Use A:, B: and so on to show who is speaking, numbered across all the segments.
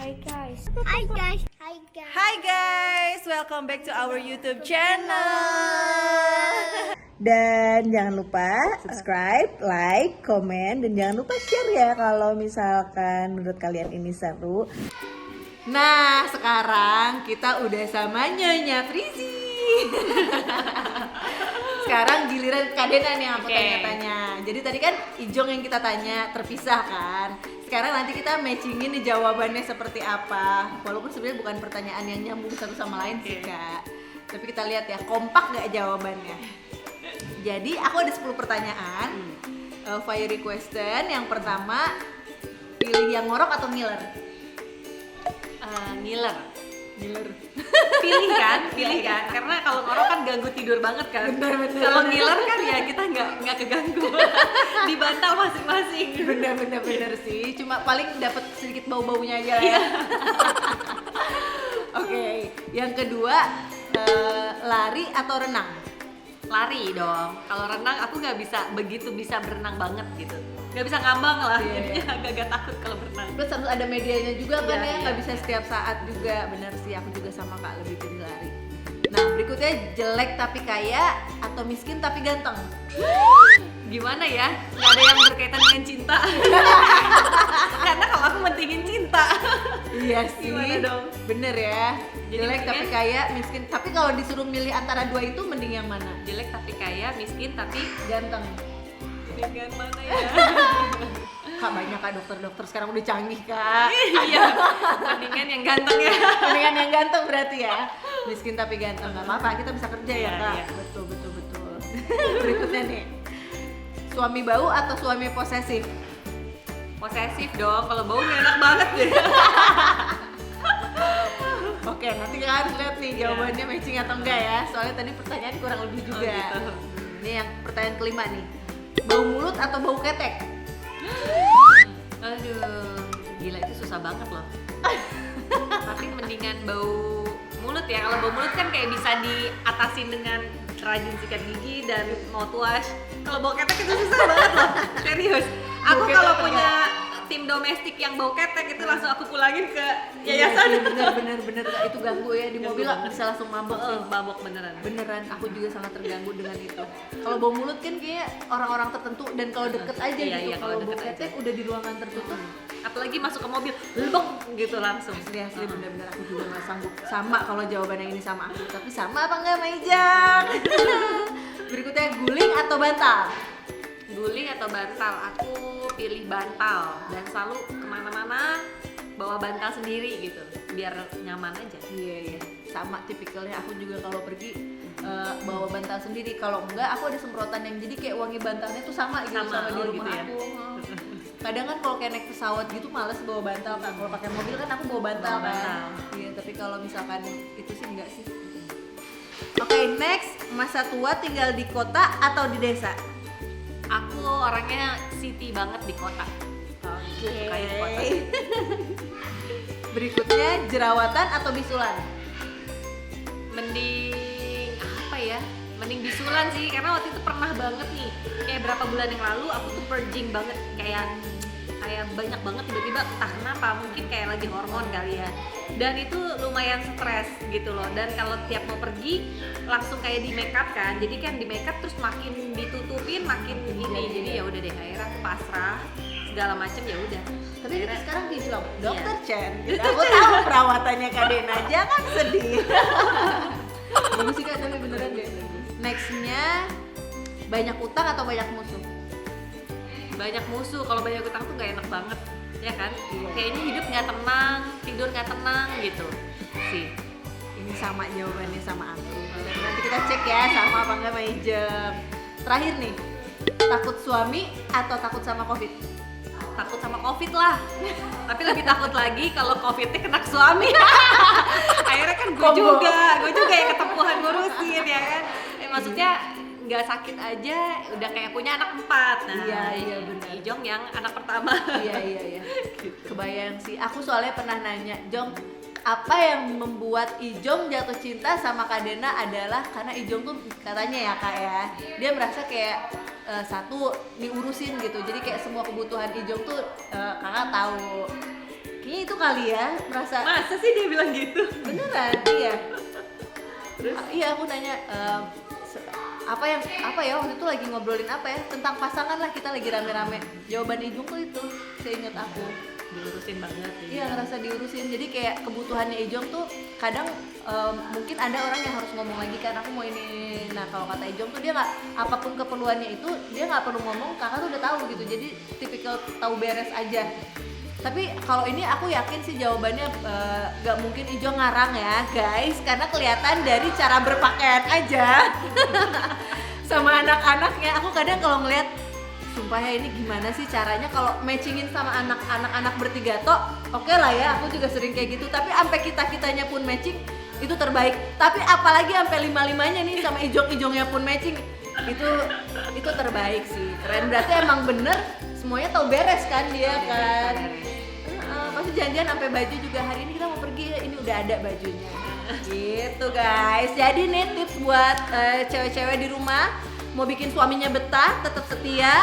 A: Hi guys.
B: Hi guys. Hi guys.
C: Hi guys, welcome back to our YouTube channel.
D: Dan jangan lupa subscribe, like, komen, dan jangan lupa share ya kalau misalkan menurut kalian ini seru.
C: Nah, sekarang kita udah sama Nyonya Frizi. Sekarang giliran Kak Dena nih yang aku tanya-tanya. Jadi tadi kan Ijong yang kita tanya terpisah kan. Sekarang nanti kita matchingin nih jawabannya seperti apa. Walaupun sebenarnya bukan pertanyaan yang nyambung satu sama lain sih Kak. Tapi kita lihat ya, kompak nggak jawabannya. Jadi aku ada 10 pertanyaan fiery question. Yang pertama, pilih yang ngorok atau ngiler?
E: Ngiler.
C: Ngiler.
E: Pilih kan, karena kalau ngorok kan ganggu tidur banget kan.
C: Bener.
E: Kalau ngiler kan ya kita nggak keganggu. Dibantal masing-masing.
C: Bener sih, cuma paling dapat sedikit bau-baunya aja.
E: Iya.
C: Oke, yang kedua, lari atau renang?
E: Lari dong. Kalau renang aku nggak bisa berenang banget gitu. Nggak bisa ngambang lah.
C: Iya.
E: Jadinya agak takut kalau berenang.
C: Plus harus ada medianya juga kan
E: Iya,
C: ya, nggak
E: iya.
C: bisa setiap saat juga. Bener sih, aku juga sama Kak, lebih pilih lari. Nah, berikutnya jelek tapi kaya atau miskin tapi ganteng?
E: Gimana ya? Nggak ada yang berkaitan dengan cinta. Karena kalau aku mentingin cinta.
C: Iya sih.
E: Gimana dong?
C: Bener ya.
E: Jadi
C: Jelek tapi
E: mendingan-
C: kaya, miskin. Tapi kalau disuruh milih antara dua itu mending yang mana?
E: Jelek tapi kaya, miskin tapi
C: Ganteng.
E: dengan mana ya?
C: Kak, banyak Kak dokter-dokter sekarang udah canggih Kak.
E: Iya, mendingan yang ganteng ya.
C: Mendingan yang ganteng berarti ya. Miskin tapi ganteng, nggak apa-apa, kita bisa kerja ya
E: Iya,
C: Kak.
E: iya.
C: Betul. Berikutnya nih, suami bau atau suami posesif?
E: Posesif dong, kalau bau nggak enak banget deh.
C: Oke, nanti kita harus lihat nih jawabannya matching atau enggak ya. Soalnya tadi pertanyaan kurang lebih juga.
E: gitu.
C: Ini yang pertanyaan kelima nih, bau mulut atau bau ketek?
E: Aduh, gila itu susah banget loh. Tapi mendingan bau mulut ya. Kalau bau mulut kan kayak bisa diatasin dengan rajin sikat gigi dan mouthwash. Kalau bau ketek itu susah banget loh. Serius. Aku
C: Bau
E: kalau
C: ketek
E: punya tim domestik yang bau ketek itu langsung aku pulangin ke yayasan.
C: Bener Kak, itu ganggu ya di
E: Ganggu
C: mobil
E: banget.
C: bisa langsung mabok sih.
E: Babok beneran.
C: Beneran, aku juga sangat terganggu dengan itu. Kalau bau mulut kan kayak orang-orang tertentu dan kalau deket aja
E: Iya,
C: gitu.
E: iya,
C: Kalau
E: kalau
C: bau
E: deket
C: ketek udah di ruangan tertutup.
E: Apalagi masuk ke mobil, lebok gitu langsung.
C: Asli bener-bener aku juga nggak sanggup. Sama kalau jawabannya ini sama aku, tapi sama apa enggak Maijang? Berikutnya, guling atau bantal?
E: Guling atau bantal? Aku pilih bantal dan selalu kemana-mana bawa bantal sendiri gitu biar nyaman aja.
C: Iya, sama tipikalnya aku juga kalau pergi bawa bantal sendiri. Kalau enggak aku ada semprotan yang jadi kayak wangi bantalnya tuh sama gitu
E: Sama,
C: di
E: oh
C: rumah
E: gitu ya.
C: aku. Kadang kan kalau kayak naik pesawat gitu males bawa bantal kan. Kalau pakai mobil kan aku bawa bantal
E: Bawa
C: kan.
E: bantal.
C: Iya, tapi kalau misalkan itu sih enggak sih. Oke, next, masa tua tinggal di kota atau di desa?
E: Aku orangnya city banget di kota. Kayak di kota.
C: Berikutnya, jerawatan atau bisulan?
E: Mending apa ya? Mending bisulan sih karena waktu itu pernah banget nih. Kayak berapa bulan yang lalu aku tuh purging banget kayak banyak banget tiba-tiba entah kenapa mungkin kayak lagi hormon kali ya. Dan itu lumayan stres gitu loh. Dan kalau tiap mau pergi langsung kayak di makeup kan. Jadi kan di makeup terus makin ditutupin makin ini. Jadi ya udah deh akhirnya aku pasrah segala macem ya udah.
C: Tapi kita
E: Akhirnya-
C: sekarang bilang, Dokter
E: Iya.
C: Chen, aku tahu perawatannya Kak Dena aja kan sedih. Bagus sih Kak, tapi beneran deh. Nextnya, banyak utang atau banyak musuh?
E: Banyak musuh. Kalau banyak utang tuh nggak enak banget ya kan.
C: Iya.
E: Kayaknya hidup nggak tenang, tidur nggak tenang gitu sih.
C: Ini sama jawabannya sama aku. Dan nanti kita cek ya sama apa enggak Maijem. Terakhir nih, takut suami atau takut sama COVID?
E: Takut sama covid lah. Tapi lebih takut lagi kalau covidnya kena ke suami. Akhirnya kan gue
C: Combo.
E: juga yang ketempuhan ngurusin ya kan. Maksudnya nggak sakit aja udah kayak punya anak 4. Nah,
C: Iya, benar.
E: Ijong yang anak pertama.
C: Iya. Kebayang sih. Aku soalnya pernah nanya, Jong, apa yang membuat Ijong jatuh cinta sama Kak Dena adalah karena Ijong tuh katanya ya Kak ya, dia merasa kayak satu diurusin gitu, jadi kayak semua kebutuhan Ijong tuh kakak tahu. Kayaknya itu kali ya, merasa
E: Masa sih dia bilang gitu?
C: beneran, iya. Iya, aku nanya apa ya waktu itu lagi ngobrolin apa ya tentang pasangan lah, kita lagi rame-rame. Jawaban Ijung tuh itu, seingat aku.
E: Diurusin banget.
C: Iya, ngerasa diurusin. Jadi kayak kebutuhannya Ijong tuh kadang mungkin ada orang yang harus ngomong lagi kan, aku mau ini. Nah kalau kata Ijong tuh dia nggak, apapun keperluannya itu dia nggak perlu ngomong, kakak tuh udah tahu gitu. Jadi tipikal tahu beres aja. Tapi kalau ini aku yakin sih jawabannya nggak mungkin Ijong ngarang ya guys, karena kelihatan dari cara berpakaian aja sama anak-anaknya. Aku kadang kalau ngeliat, sumpah ya ini gimana sih caranya kalau matchingin sama anak-anak bertiga toh oke lah ya, aku juga sering kayak gitu. Tapi sampai kitanya pun matching itu terbaik. Tapi apalagi sampai 5-5-nya nih sama Ijong-Ijongnya pun matching, itu terbaik sih. Keren, berarti emang bener semuanya tahu beres kan dia kan. Pasti janjian sampai baju juga, hari ini kita mau pergi ya, ini udah ada bajunya. Gitu guys. Jadi nih tips buat cewek-cewek di rumah mau bikin suaminya betah, tetap setia,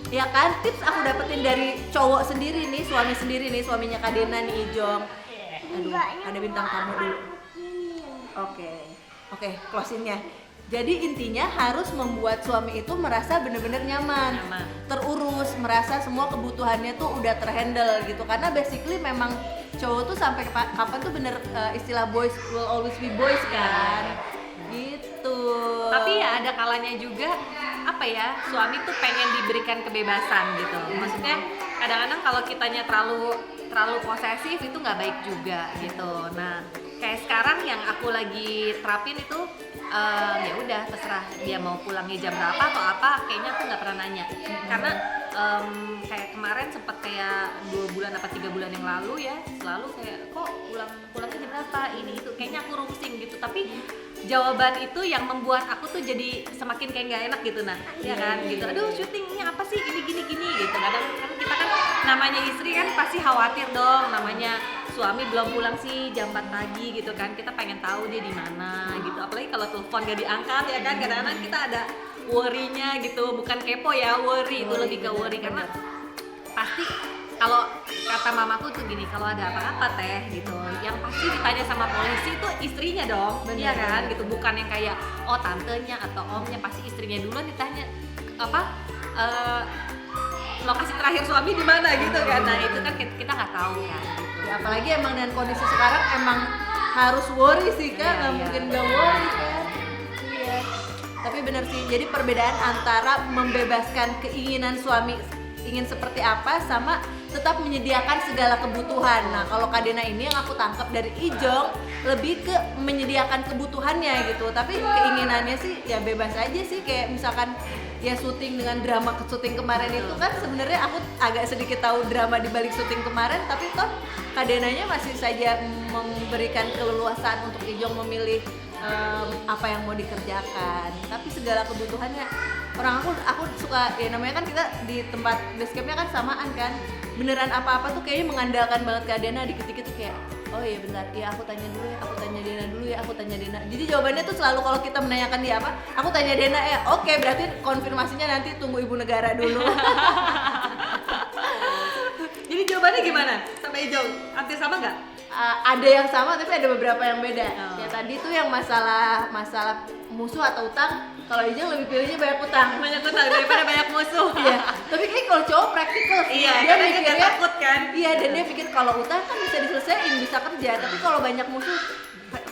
C: ya kan? Tips aku dapetin dari cowok sendiri nih, suami sendiri nih, suaminya Kak Dena nih, Ijong. Aduh, ada bintang tamu dulu. Oke, closingnya. Jadi intinya harus membuat suami itu merasa bener-bener nyaman, terurus, merasa semua kebutuhannya tuh udah terhandle gitu. Karena basically memang cowok tuh sampai kapan tuh bener istilah boys will always be boys kan. Gitu.
E: Tapi ya ada kalanya juga apa ya, suami tuh pengen diberikan kebebasan gitu. Maksudnya kadang-kadang kalau kitanya terlalu posesif itu nggak baik juga gitu. Nah kayak sekarang yang aku lagi terapin itu ya udah terserah dia mau pulangnya jam berapa atau apa, kayaknya aku nggak pernah nanya. Karena kayak kemarin sempat kayak 2 bulan apa 3 bulan yang lalu ya, selalu kayak kok pulangnya jam berapa, ini itu, kayaknya aku rusing gitu. Tapi jawaban itu yang membuat aku tuh jadi semakin kayak nggak enak gitu. Nah ya kan gitu, aduh syutingnya apa sih ini gini gitu. Kadang kan kita kan namanya istri kan pasti khawatir dong, namanya suami belum pulang sih jam 4 pagi gitu kan, kita pengen tahu dia di mana gitu. Apalagi kalau telepon gak diangkat ya kan, kadang-kadang kita ada worry-nya gitu, bukan kepo ya, worry itu lebih ke worry. Karena pasti kalau kata mamaku tuh gini, kalau ada apa-apa teh gitu, yang pasti ditanya sama polisi itu istrinya dong, iya kan gitu, bukan yang kayak oh tantenya atau omnya, pasti istrinya duluan ditanya apa lokasi terakhir suami di mana gitu kan. Nah itu kan kita nggak tahu kan gitu.
C: Ya, apalagi emang dengan kondisi sekarang emang harus worry sih kan, nggak mungkin nggak worry kan. Iya. Tapi benar sih, jadi perbedaan antara membebaskan keinginan suami ingin seperti apa sama tetap menyediakan segala kebutuhan. Nah kalau Kak Dena ini yang aku tangkap dari Ijong lebih ke menyediakan kebutuhannya gitu, tapi keinginannya sih ya bebas aja sih. Kayak misalkan ya syuting dengan drama syuting kemarin itu kan sebenarnya aku agak sedikit tahu drama di balik syuting kemarin, tapi toh Kak Denanya masih saja memberikan keleluasaan untuk Ijong memilih apa yang mau dikerjakan. Tapi segala kebutuhannya orang aku suka ya, namanya kan kita di tempat basecampnya kan samaan kan, beneran apa-apa tuh kayaknya mengandalkan banget Kak Dena. Dikit-dikit tuh kayak oh iya bentar, iya aku tanya dulu ya, aku tanya Dena dulu ya, aku tanya Dena. Jadi jawabannya tuh selalu kalau kita menanyakan dia apa, aku tanya Dena ya. Oke, berarti konfirmasinya nanti tunggu ibu negara dulu.
E: Jadi jawabannya gimana sama Ijong? Hampir sama nggak?
C: Ada yang sama tapi ada beberapa yang beda. Ya tadi tuh yang masalah musuh atau utang, kalau Ijong lebih pilihnya banyak utang.
E: Banyak utang daripada banyak musuh.
C: Iya. Tapi kayak kalau cowok praktikal sih.
E: Iya,
C: dia
E: karena dia
C: mikirnya
E: nggak takut kan.
C: Iya, dan dia pikir kalau utang kan bisa diselesaikan, bisa kerja. Tapi kalau banyak musuh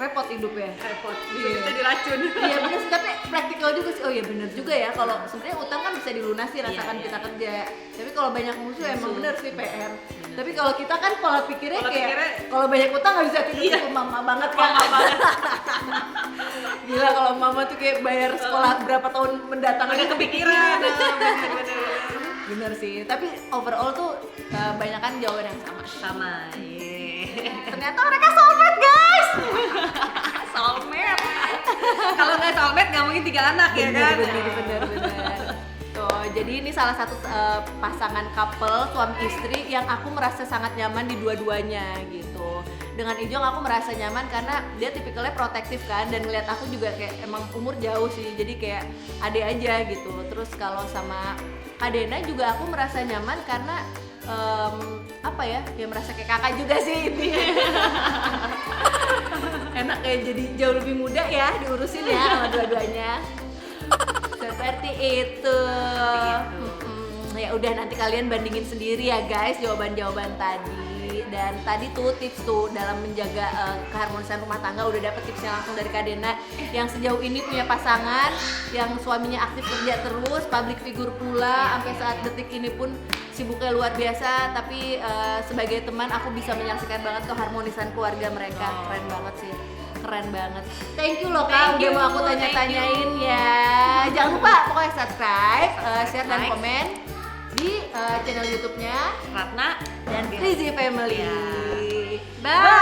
C: repot hidupnya.
E: Repot, bisa diracun.
C: Iya benar sih, tapi praktikal juga sih. Oh iya benar juga ya, kalau sebenarnya utang kan bisa dilunasi rasakan kita kerja. Tapi kalau banyak musuh emang bener sih PR. Tapi kalau kita kan pola pikirnya kayak kalau banyak utang nggak bisa tidur, mama banget kan.
E: Mama banget.
C: Gila kalau mama tuh kayak bayar sekolah berapa tahun mendatang
E: Udah
C: aja
E: kepikiran. Bener-bener.
C: Bener sih, tapi overall tuh banyakan jawaban yang sama.
E: Sama.
C: Ternyata mereka soulmate guys.
E: Soulmate. Kalau nggak soulmate nggak mungkin 3 anak ya kan.
C: Bener. Tuh, jadi ini salah satu pasangan couple suami istri yang aku merasa sangat nyaman di dua-duanya gitu. Dengan Ijong aku merasa nyaman karena dia tipikalnya protektif kan, dan ngeliat aku juga kayak emang umur jauh sih, jadi kayak ade aja gitu. Terus kalau sama Kak Dena juga aku merasa nyaman karena apa ya merasa kayak kakak juga sih intinya. Enak kayak jadi jauh lebih muda ya diurusin ya sama dua-duanya. Seperti itu. Ya udah nanti kalian bandingin sendiri ya guys jawaban-jawaban tadi. Dan tadi tuh tips tuh dalam menjaga keharmonisan rumah tangga udah dapet tipsnya langsung dari Kak Dena yang sejauh ini punya pasangan yang suaminya aktif kerja terus, public figure pula, sampai saat detik ini pun sibuknya luar biasa. Tapi sebagai teman aku bisa menyaksikan banget keharmonisan keluarga mereka. Keren banget sih. Keren banget. Thank you loh Kak udah mau aku tanya-tanyain ya. Jangan lupa pokoknya subscribe, share dan komen di channel YouTube-nya
E: Ratna
C: dan Crazy Family.
E: Bye.